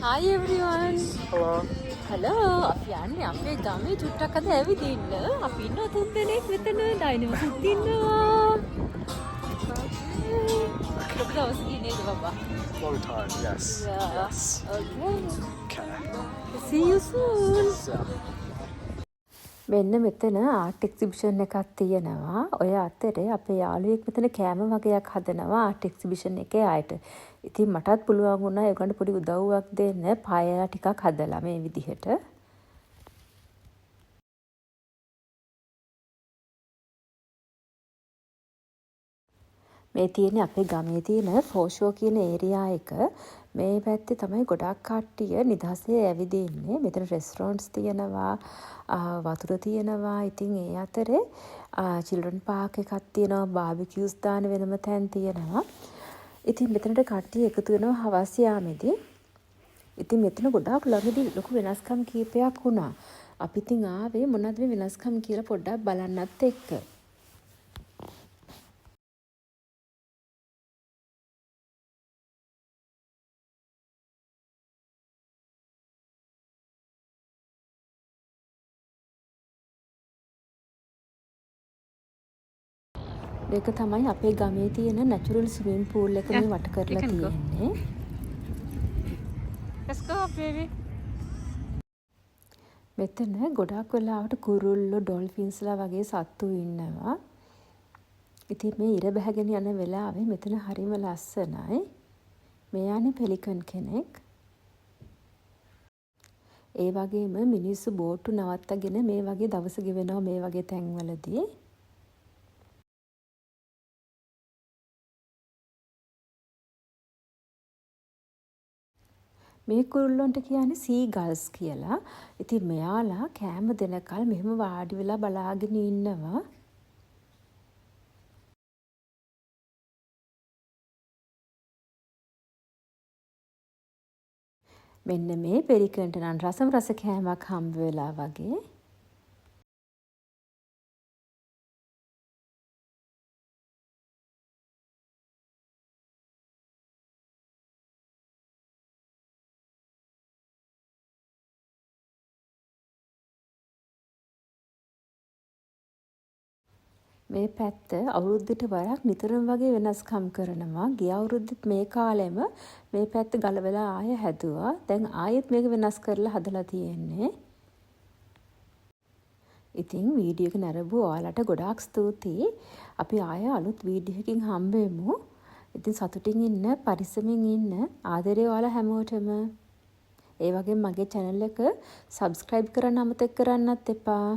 Hi everyone. Hello. Hello. අපි යන්නේ අපේ ගමේ චුට්ටක් අද ඇවිදින්න. අපි ඉන්නවා 3 දෙනෙක් මෙතන. ඩයිනමසුත් ඉන්නවා. ලොකු දවසකින් නේද බබා? Long time, yes. Yeah. Yes. Okay. Okay. See you soon. So, මෙන්න මෙතන ආර්ට් එක්සිබිෂන් එකක් තියෙනවා. ඔය අතරේ අපේ යාළුවෙක් මෙතන කෑම වගයක් හදනවා ආර්ට් එක්සිබිෂන් එකේ අයට. ඉතින් මටත් පුළුවන් වුණා ඒකට පොඩි උදව්වක් දෙන්න පායලා ටිකක් හදලා මේ විදිහට. මේ තියෙන්නේ අපේ ගමේ තියෙන ෆෝෂෝ කියන ඒරියා එක. මේ පැත්තේ තමයි ගොඩක් කට්ටිය නිදහසේ ඇවිදින්නේ. මෙතන රෙස්ටොරන්ට්ස් තියෙනවා, වතුර තියෙනවා. ඉතින් ඒ අතරේ චිල්ඩ්‍රන් පාක් එකක් තියෙනවා, බාබිකියුස් දාන වෙනම තැන් තියෙනවා. ඉතින් මෙතනට කට්ටිය එකතු වෙනවා හවස් යාමේදී. ඉතින් මෙතන ගොඩාක් ළඟදී ලොකු වෙනස්කම් කීපයක් වුණා. අපි ඉතින් ආවේ මොනවද මේ වෙනස්කම් කියලා පොඩ්ඩක් බලන්නත් එක්ක. මේක තමයි අපේ ගමේ තියෙන නැචරල් ස්විමින් පූල් එක මේ වට කරලා තියෙන්නේ. let's go, baby. මෙතන ගොඩාක් වෙලාවට කුරුල්ලෝ ඩොල්ෆින්ස්ලා වගේ සත්තු ඉන්නවා. ඉතින් මේ ඉර බැහැගෙන යන වෙලාවේ මෙතන හරිම ලස්සනයි. මෙයානේ පෙලිකන් කෙනෙක්. ඒ වගේම මිනිස්සු බෝට්ටු නවත්තගෙන මේ වගේ දවස ගෙවනවා මේ වගේ තැන්වලදී. මේ කුරුල්ලොන්ට කියන්නේ සීගල්ස් කියලා. ඉතින් මෙයාලා කෑම දෙනකල් මෙහෙම වාඩි වෙලා බලාගෙන ඉන්නවා. මෙන්න මේ පෙරිකන්ට නම් රස කෑමක් හම්බ වෙලා වගේ. මේ පැත්ත අවුරුද්දට වරක් නිතරම වගේ වෙනස්කම් කරනවා. ගිය අවුරුද්දෙත් මේ කාලෙම මේ පැත්ත ගලවලා ආය හැදුවා. දැන් ආයෙත් මේක වෙනස් කරලා හදලා තියෙන්නේ. ඉතින් වීඩියෝ එක නරඹු ඔයාලට ගොඩාක් ස්තුතියි. අපි ආය අලුත් වීඩියෝ එකකින් හම්බෙමු. ඉතින් සතුටින් ඉන්න, පරිස්සමින් ඉන්න. ආදරේ ඔයාලා හැමෝටම. ඒ වගේම මගේ channel එක subscribe කරන්න අමතක කරන්නත් එපා.